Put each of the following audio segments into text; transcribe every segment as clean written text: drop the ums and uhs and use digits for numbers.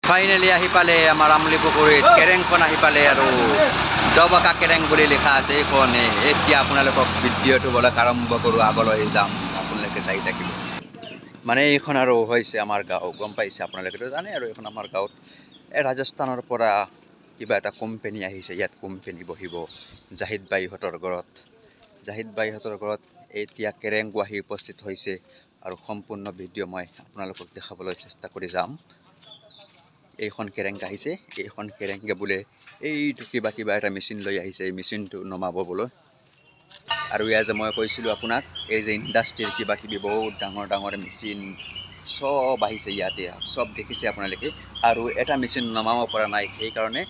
Finally আহি পালে আমাৰ আমলি পুখুৰীত কেৰেংখন আহি পালে আৰু দবাকা কেৰেং বুলি লিখা আছে এইখন এতিয়া আপোনালোকক ভিডিঅ'টো বলক আৰম্ভ কৰোঁ আগলৈ যাম আপোনালোকে চাই থাকিব মানে এইখন আৰু হৈছে আমাৰ গাঁও গম পাইছে আপোনালোকেতো জানে আৰু এইখন আমাৰ গাঁৱত ৰাজস্থানৰ পৰা কিবা এটা কোম্পানী আহিছে ইয়াত কোম্পানী বহিব জাহিদ বাইহঁতৰ ঘৰত এতিয়া কেৰেং আহি উপস্থিত হৈছে আৰু সম্পূৰ্ণ ভিডিঅ' মই আপোনালোকক দেখাবলৈ চেষ্টা কৰি যাম এইখন কেৰেং আহিছে এইখন কেৰেংকে বোলে এইটো কিবা এটা মেচিন লৈ আহিছে এই মেচিনটো নমাব বোলে আৰু এয়া যে মই কৈছিলোঁ আপোনাক এই যে ইণ্ডাষ্ট্ৰিৰ কিবা বহুত ডাঙৰ মেচিন সব আহিছে ইয়াতে সব দেখিছে আপোনালোকে আৰু এটা মেচিন নমাব পৰা নাই সেইকাৰণে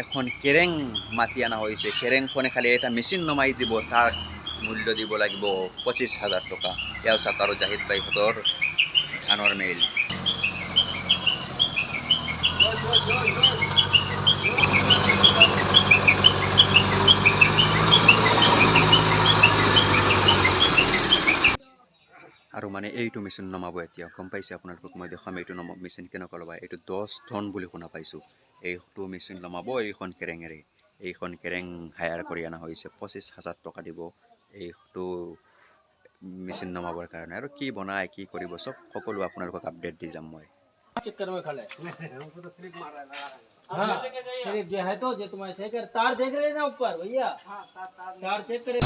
এখন কেৰেং মাতি অনা হৈছে কেৰেংখনে খালি এটা মেচিন নমাই দিব তাৰ মূল্য দিব লাগিব 25,000 টকা এয়া চাওক আৰু জাহিদ বাইহঁতৰ ধানৰ মিল আৰু মানে এইটো মেচিন নমাব এতিয়া গম পাইছে আপোনালোকক মই দেখাম এইটো মেচিন কেনেকুৱা ল'বা এইটো 10 টন বুলি শুনা পাইছোঁ এইটো মেচিন নমাব এইখন কেৰেঙেৰে এইখন কেৰেং হায়াৰ কৰি অনা হৈছে 25,000 টকা দিব এইটো মেচিন নমাবৰ কাৰণে আৰু কি বনাই কি কৰিব সব সকলো আপোনালোকক আপডেট দি যাম মই चक्कर में खड़ा है हमको तो स्लिप मार रहा है हां स्लिप जो है तो जो तुम्हारे चेक कर तार देख रहे ना ऊपर भैया हां तार चेक करे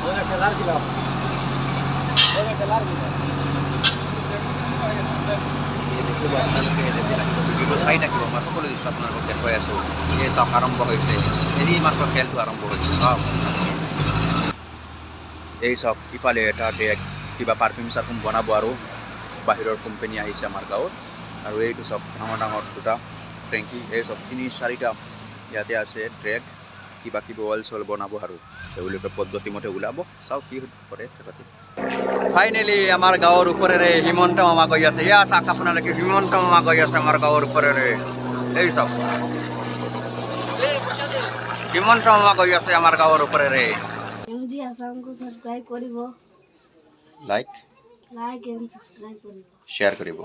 होगा चलार दिला চাই থাকিব মই সকলো দিছোঁ আপোনালোকক দেখুৱাই আছোঁ এই চাওক আৰম্ভ হৈছে এই মাত্ৰ খেলটো আৰম্ভ হৈছে চাওক এই চাওক ইফালে এটা ডেক কিবা পাৰফিউম চাৰফিউম বনাব আৰু বাহিৰৰ কোম্পানী আহিছে আমাৰ গাঁৱত আৰু এইটো চব ডাঙৰ দুটা টেংকি এই চব 3-4টা ইয়াতে আছে ট্ৰেক কিবা অইল চল বনাব আৰু তেওঁলোকে পদ্ধতি মতে ওলাব চাওক কি কৰে থাকতে ফাইনেলি আমাৰ গাঁৱৰ ওপৰেৰে হিমন্ত মামা গৈ আছে ইয়া চাওক আপোনালোকে হিমন্ত মামা গৈ আছে আমাৰ গাঁৱৰ ওপৰেৰে এই চাওক হিমন্ত মামা গৈ আছে আমাৰ গাঁৱৰ ওপৰেৰে এমডি আসামকো সাবস্ক্ৰাইব কৰিব লাইক এন্ড সাবস্ক্ৰাইব কৰিব শ্বেয়াৰ কৰিব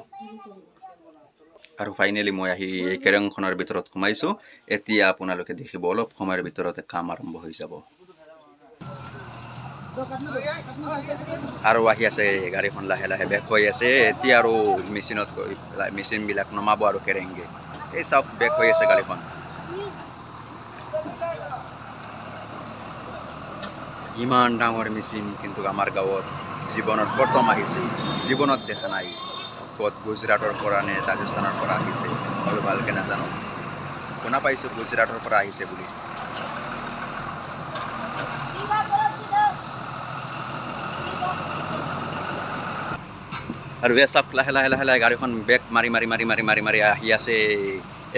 আৰু ফাইনেলি মই আহি এই কেৰেংখনৰ ভিতৰত সোমাইছোঁ এতিয়া আপোনালোকে দেখিব অলপ সময়ৰ ভিতৰতে কাম আৰম্ভ হৈ যাব আৰু আহি আছে গাড়ীখন লাহে বেক হৈ আছে এতিয়া আৰু মেচিনবিলাক নমাব আৰু কেৰেংগে এই চাওক বেক হৈ আছে গাড়ীখন ইমান ডাঙৰ মেচিন কিন্তু আমাৰ গাঁৱত জীৱনত প্ৰথম আহিছে জীৱনত দেখা নাই ক'ত গুজৰাটৰ পৰা নে ৰাজস্থানৰ পৰা আহিছে মই ভালকৈ নাজানো শুনা পাইছোঁ গুজৰাটৰ পৰা আহিছে বুলি আৰু চাওক লাহে গাড়ীখন বেক মাৰি আহি আছে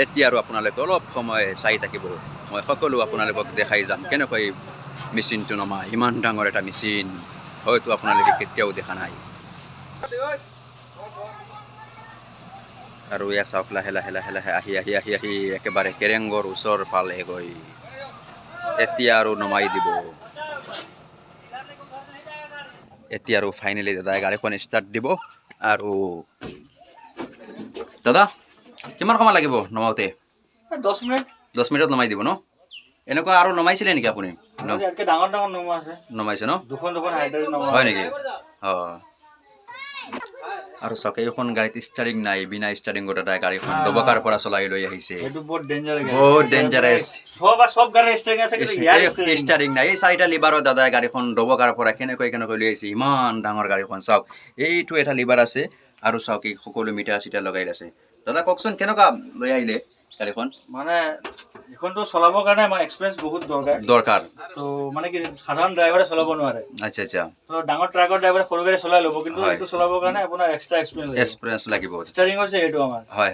এতিয়া আৰু আপোনালোকে অলপ সময় চাই থাকিব মই সকলো আপোনালোকক দেখাই যাম কেনেকৈ মেচিনটো নমাই ইমান ডাঙৰ এটা মেচিন হয়তো আপোনালোকে কেতিয়াও দেখা নাই আৰু এয়া চাওক লাহে আহি একেবাৰে কেৰেংগৰ ওচৰ পালে গৈ এতিয়া আৰু নমাই দিব এতিয়া আৰু ফাইনেলি দাদাই গাড়ীখন ষ্টাৰ্ট দিব আৰু দাদা কিমান সময় লাগিব নমাওঁতে 10 মিনিটত নমাই দিব ন এনেকুৱা আৰু নমাইছিলে নেকি আপুনি ডাঙৰ নমা আছে নমাইছে ন দুখন হাইড্ৰলিক নমা হয় নেকি অঁ আৰু চাওক এইখন গাড়ীত ষ্টাৰিং নাই বিনা ষ্টাৰিঙত এটা গাড়ীখন দবকাৰ পৰা চলাই লৈ আহিছে বহুত ডেঞ্জাৰাছ সব গাড়ী ষ্টাৰিং আছে ষ্টাৰিং নাই এই 4টা লিভাৰৰ দাদাই গাড়ীখন দবকাৰ পৰা কেনেকৈ লৈ আহিছে ইমান ডাঙৰ গাড়ীখন চাওক এইটো এটা লিভাৰ আছে আৰু চাওক এই সকলো মিটাৰ চিটাৰ লগাই আছে দাদা কওকচোন কেনেকুৱা লৈ আহিলে গাড়ীখন মানে এখনটো চলাবৰ কাৰণে আমাৰ এক্সপেৰিয়েন্স বহুত দৰকাৰ তো মানে কি সাধাৰণ ড্ৰাইভাৰে চলাব নোৱাৰে আচ্ছা তো ডাঙৰ ট্ৰাকৰ ড্ৰাইভাৰে সৰু গাড়ী চলাই ল'ব কিন্তু এইটো চলাবৰ কাৰণে আপোনাৰ এক্সট্ৰা এক্সপেৰিয়েন্স লাগিব ষ্টাৰিং হৈছে এইটো আমাৰ হয়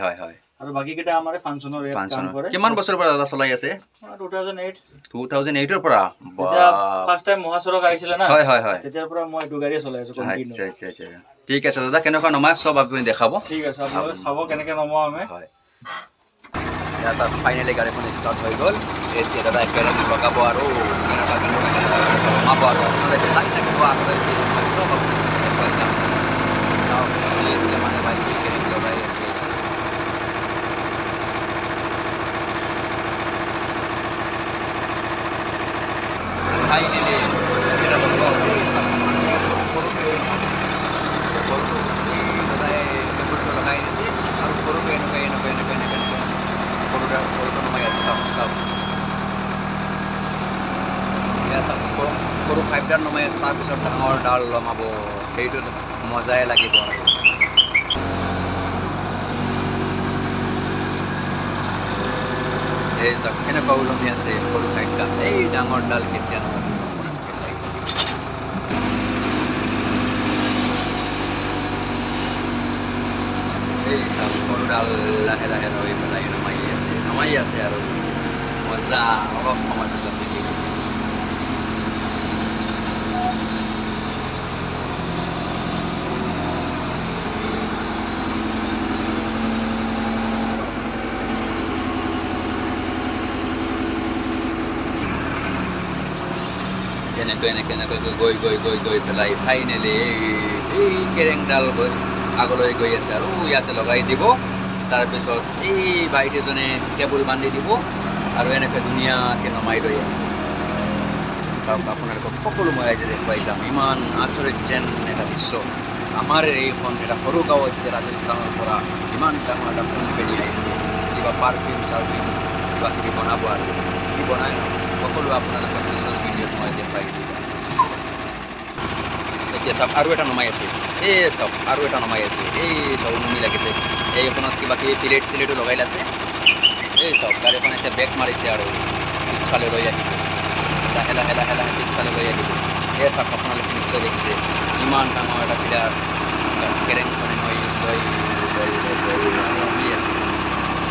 আৰু বাকি কেইটা আমাৰ ফাংচনৰ কাম কৰে কিমান বছৰৰ পৰা দাদা চলাই আছে 2008 ৰ পৰা ফাৰ্ষ্ট টাইম মহাসড়ক আহিছিল না হয় তেতিয়াৰ পৰা মই এইটো গাড়ী চলাই আছো আচ্ছা ঠিক আছে দাদা কেনেকুৱা নমাই সব আপুনি দেখাব ঠিক আছে আপোনালোকে চাব কেনেকৈ নমাও আমি হয় এটা ফাইনেলি গাড়ীখন ষ্টাৰ্ট হৈ গ'ল এতিয়া দাদা একেলগে লগাব আৰু নমাব আৰু আপোনালোকে চাই থাকিব আগলৈ চব আপুনি দেখুৱাই যাম তাৰপিছত ডাঙৰ ডাল লমাব, সেইটো মজাই লাগিব আৰু। এই চাওক কেনেকুৱা ওলমি আছে সৰু ঠাইত, এই ডাঙৰ ডাল কেতিয়া নহয় আপোনালোকে চাই থাকিব। এই চাওক সৰু ডাল লাহে লাহে ৰৈ পেলাই নমাই আছে আৰু মজা অলপ সময় পিছত দেখি। এনেকৈ গৈ পেলাই ফাইনেলি এই কেৰেংডাল আগলৈ গৈ আছে আৰু ইয়াতে লগাই দিব। তাৰপিছত এই বাইদেউজনে কেবুল বান্ধি দিব আৰু এনেকৈ ধুনীয়াকৈ নমাই লৈ আহিব। চাওক আপোনালোকক সকলো মই আজি দেখুৱাই যাম। ইমান আচৰিত যেন এটা দৃশ্য। আমাৰ এইখন এটা সৰু গাঁৱত যে ৰাজস্থানৰ পৰা ইমান ডাঙৰ এটা কোম্পানী আহিছে, কিবা পাৰফিউম চাৰফিউম কিবা কিবি বনাব আৰু কি বনাই সকলো আপোনালোকক পিছত ভিডিঅ'ত মই দেখুৱাই দিম। এতিয়া চাওক আৰু এটা নমাই আছে, এই চাওক আৰু এটা নমাই আছে, এই চাওক নমি লাগিছে। এইখনত কিবা কিবি প্লেট চিলেটো লগাই আছে। এই চাওক গাড়ীখন এতিয়া বেক মাৰিছে আৰু পিছফালে লৈ আহিব, লাহে লাহে লাহে লাহে পিছফালে লৈ আহিব। এই চাওক আপোনালোকে নিশ্চয় দেখিছে ইমান ডাঙৰ এটা পিলাৰ কেৰেংখনে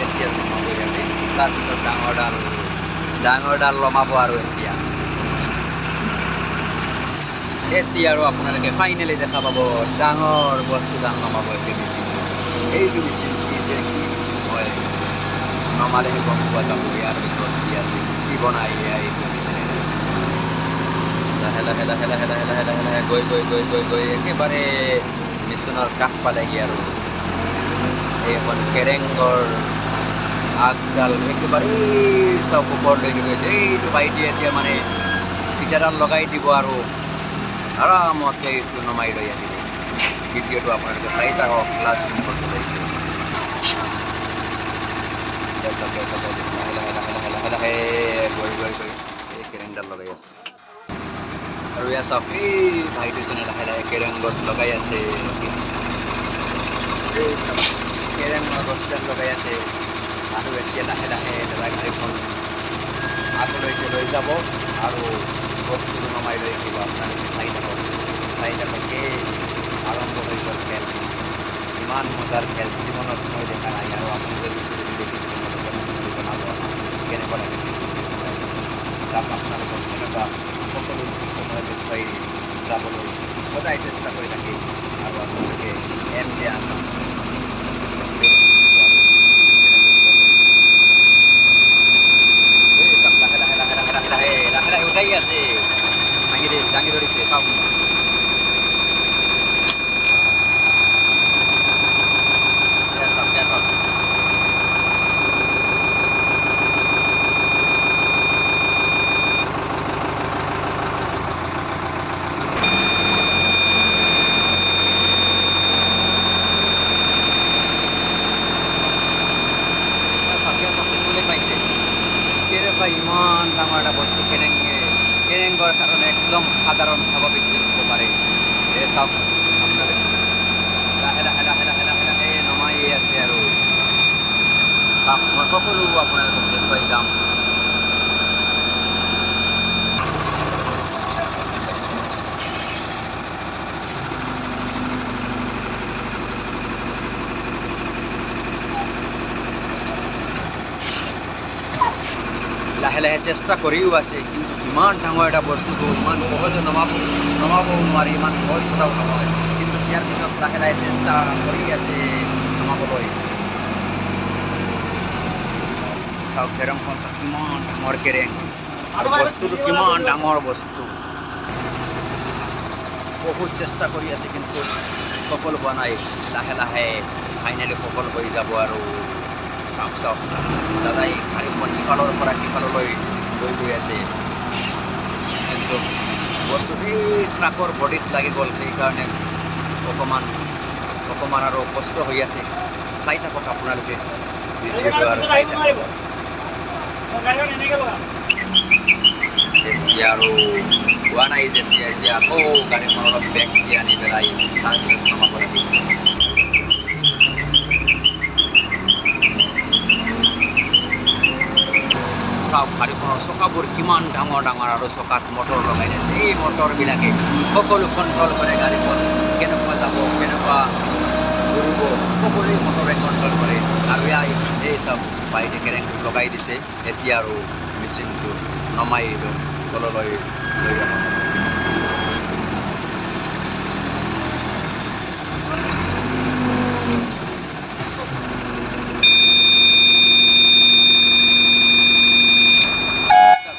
এতিয়া নমাব ইয়াতে। তাৰপিছত ডাঙৰ ডাল লমাব আৰু এতিয়া আৰু আপোনালোকে ফাইনেলি দেখা পাব ডাঙৰ বস্তু ডাল নমাব এইটো মেচিন। এইটো মেচিন কি মেচিন হয় নমালেহে গম পোৱা যাব ইয়াৰ ভিতৰত কি আছে, কি বনাই এইটো মেচিনে। লাহে লাহে লাহে লাহে লাহে লাহে লাহে লাহে গৈ একেবাৰে মেচিনৰ কাষ পালেহি আৰু এইখন কেৰেংগৰ আগডাল একেবাৰে চব ওপৰলৈকে গৈছে। এইটো বাইটি এতিয়া মানে ফিটাডাল লগাই দিব আৰু আৰামতে এইটো নমাই লৈ আহিব। ভিডিঅ'টো আপোনালোকে চাই থাকক লাষ্ট মুহূৰ্তত লাহে লাহে গৈ এই কেৰেংডাল লগাই আছে আৰু ইয়াত চাওক এই ভাইটিজনে লাহে লাহে কেৰেংগত লগাই আছে। এই চাওক কেৰেংৰ গছডাল লগাই আছে আৰু এতিয়া লাহে লাহে দাদা গাড়ীখন আগলৈকে লৈ যাব আৰু বস্তুটো নমাই লৈ আহিব। আপোনালোকে চাই থাকক এই আৰম্ভ হৈ গ'ল খেল। ইমান মজাৰ খেল জীৱনত মই দেখা নাই আৰু আপোনালোকে দেখিছে জনাব কেনেকুৱা লাগিছে। চাওক আপোনালোকক কেনেকুৱা সকলো সময় দেখুৱাই যাবলৈ সদায় চেষ্টা কৰি থাকিম আৰু আপোনালোকে MJ আছাম লাহে উঠাই আছে, দাঙি ধৰিছে চাওক। পাইছে ইমান ডাঙৰ এটা বস্তু কেৰেংগৰ কাৰণে একদম সাধাৰণ স্বাভাৱিক যেন হ'ব পাৰে। এই চাওক আপোনালোকে লাহে লাহে লাহে লাহে লাহে লাহে নমাই আছে আৰু চাওক মই সকলো আপোনালোকক দেখুৱাই যাম। লাহে লাহে চেষ্টা কৰিও আছে, কিন্তু ইমান ডাঙৰ এটা বস্তুটো ইমান সহজে নমাব নোৱাৰি, ইমান সহজ কথাও নহয়। কিন্তু ইয়াৰ পিছত লাহে লাহে চেষ্টা কৰি আছে নমাবলৈ। চাওক কেৰংখন চাওক কিমান ডাঙৰ কেৰেং আৰু বস্তুটো কিমান ডাঙৰ বস্তু। বহুত চেষ্টা কৰি আছে কিন্তু সফল হোৱা নাই। লাহে লাহে ফাইনেলি সফল হৈ যাব আৰু চাওক দাদাই গাড়ীখন সিফালৰ পৰা সিফাললৈ গৈ আছে, কিন্তু বস্তুটো এই ট্ৰাকৰ বডিত লাগি গ'ল। সেইকাৰণে অকণমান আৰু কষ্ট হৈ আছে। চাই থাকক আপোনালোকে ভিডিঅ'টো আৰু চাই থাকক। এতিয়া আৰু হোৱা নাই যেতিয়া এতিয়া আকৌ গাড়ীখন অলপ বেগ দি আনি পেলাই তাৰপিছত নমাব লাগিব। চাওক গাড়ীখনৰ চকাবোৰ কিমান ডাঙৰ ডাঙৰ আৰু চকাত মটৰ লগাই দিছে। এই মটৰবিলাকে সকলো কণ্ট্ৰল কৰে গাড়ীখন কেনেকুৱা যাব কেনেকুৱা ঘূৰিব সকলোৱে মটৰে কণ্ট্ৰল কৰে। আৰু এই চাওক বাইকে কেৰেং লগাই দিছে। এতিয়া আৰু মেচিনটো নমাই তললৈ লৈ যাব।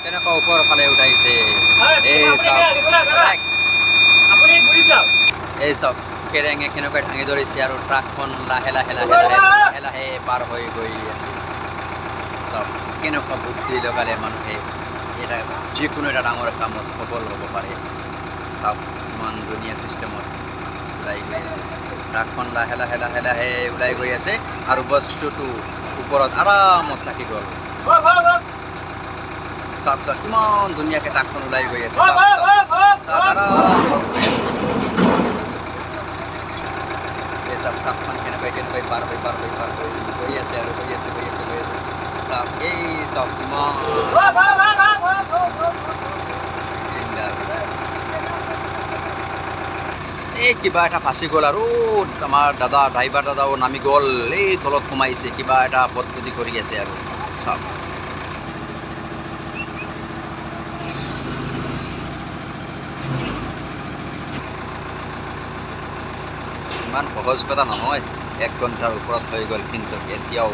কেনেকুৱা ওপৰৰ ফালে উঠাইছে এই চাওক এই চাওক কেৰেঙে কেনেকৈ ভাঙি ধৰিছে আৰু ট্ৰাকখন লাহে লাহে লাহে লাহে লাহে লাহে পাৰ হৈ গৈ আছে। চাওক কেনেকুৱা বুদ্ধি লগালে মানুহে এটা যিকোনো এটা ডাঙৰ কামত সফল হ'ব পাৰে। চাওক ইমান ধুনীয়া ছিষ্টেমত ওলাই গৈ আছে। ট্ৰাকখন লাহে লাহে লাহে লাহে ওলাই গৈ আছে আৰু বস্তুটো ওপৰত আৰামত থাকি গ'ল। চাওক চাওক কিমান ধুনীয়াকৈ ট্ৰাকখন ওলাই গৈ আছে। চাওক চাওক আৰামত গৈ আছে। এই চাওক ট্ৰাকখন কেনেকৈ কেনেকৈ পাৰ হৈ গৈ আছে আৰু গৈ আছে। চাওক এই চাওক কিমান এই কিবা এটা ফাঁচি গ'ল আৰু আমাৰ ড্ৰাইভাৰ দাদাও নামি গ'ল। এই তলত সোমাইছে কিবা এটা পদ্ধতি কৰি আছে আৰু চাওক ইমান সহজ কথা নহয়। 1 ঘণ্টাৰ ওপৰত হৈ গ'ল কিন্তু এতিয়াও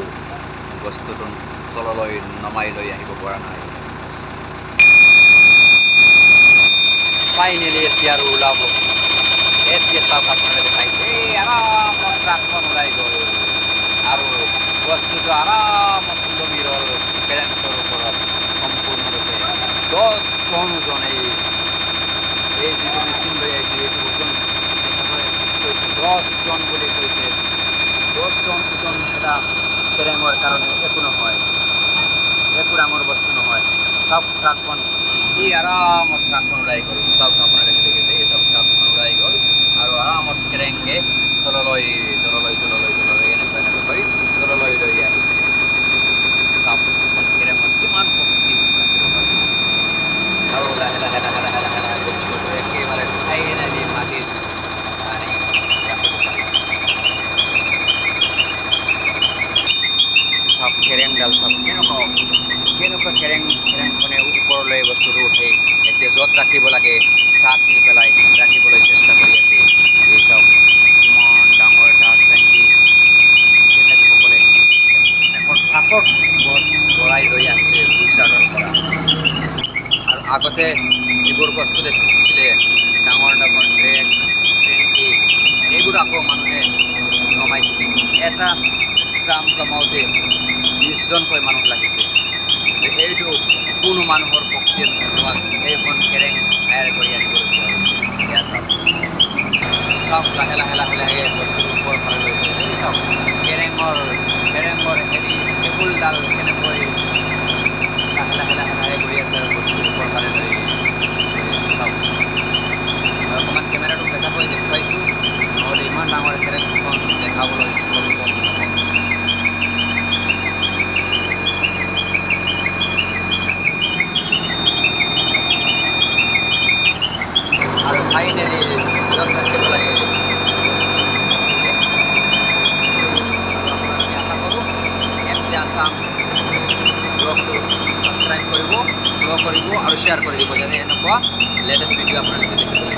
বস্তুটো তললৈ নমাই লৈ আহিব পৰা নাই। ফাইনেলি এতিয়া আৰু ওলাব। এতিয়া চাওক আপোনালোকে চাইছে এই আৰামত ট্ৰাকখন ওলাই গ'ল আৰু বস্তুটো আৰামত ওলমি ৰ'ল কেৰেংটোৰ ওপৰত সম্পূৰ্ণৰূপে 10 টন ওজন। এই যিটো মেচিন লৈ আহিছে এইটো ওজন কৈছে 10 টন বুলি কৈছে। 10 টন ওজন এটা কেৰেঙৰ কাৰণে একো নহয়, একো ডাঙৰ বস্তু নহয়। চাওক ট্ৰাকখন এই আৰামত ট্ৰাকখন ওলাই গ'ল। চাওক আপোনালোকে দেখিছে এই চাওক ট্ৰাকখন ওলাই গ'ল আৰু আৰামত কেৰেংকে তললৈ এনেকৈ তললৈ লৈ আহিছে। চাওক এখন কেৰেঙত কিমান শক্তি থাকিব পাৰে আৰু লাহে লাহে লাহে লাহে লাহে লাহে বস্তুটো একেবাৰে ফাইনেলি মাটিত আনি ৰাখিব পাৰিছে। চাওক কেৰেংডাল চাওক কেনেকুৱা কেৰেংখনে ওপৰলৈ বস্তুটো উঠে। এতিয়া য'ত ৰাখিব লাগে তাত নি পেলাই ৰাখিবলৈ চেষ্টা কৰি আছে। এই চাওক ইমান ডাঙৰ এটা টেংকি তেখেতসকলে এখন ট্ৰাকত ভৰাই লৈ আহিছে গুজৰাটৰ পৰা। আৰু আগতে যিবোৰ বস্তু দেখিছিলে ডাঙৰ ডাঙৰ টেংকি এইবোৰ আকৌ মানুহে নমাইছে কিন্তু এটা ড্ৰাম কমাওঁতে 20 জনকৈ মানুহ লাগিছে। কিন্তু এইটো কোনো মানুহৰ শক্তিৰ নোহোৱাত এইখন কেৰেং তৈয়াৰ কৰি আনিবলগীয়া হৈছে। এয়া চাওক চাওক লাহে লাহে লাহে লাহে বস্তুটো ওপৰ ফালে লৈ গৈ এই চাওক কেৰেঙৰ টেবুলডাল কেনেকৈ লাহে লাহে লাহে লাহে গৈ আছে আৰু বস্তুটো ওপৰ ফালে লৈ গৈ আছে। চাওক অকণমান কেমেৰাটো বেটাকৈ দেখুৱাইছোঁ নহ'লে ইমান ডাঙৰ কেৰেংখন দেখাবলৈ কম নহ'ব। আৰু ফাইনেলি য'ত ৰাখিব লাগে আপোনালোকে আশা কৰোঁ MJ আছাম ব্লগটো ছাবস্ক্ৰাইব কৰিব, ফ'ল' কৰিব আৰু শ্বেয়াৰ কৰি দিব যাতে এনেকুৱা লেটেষ্ট ভিডিঅ' আপোনালোকে দেখিবলৈ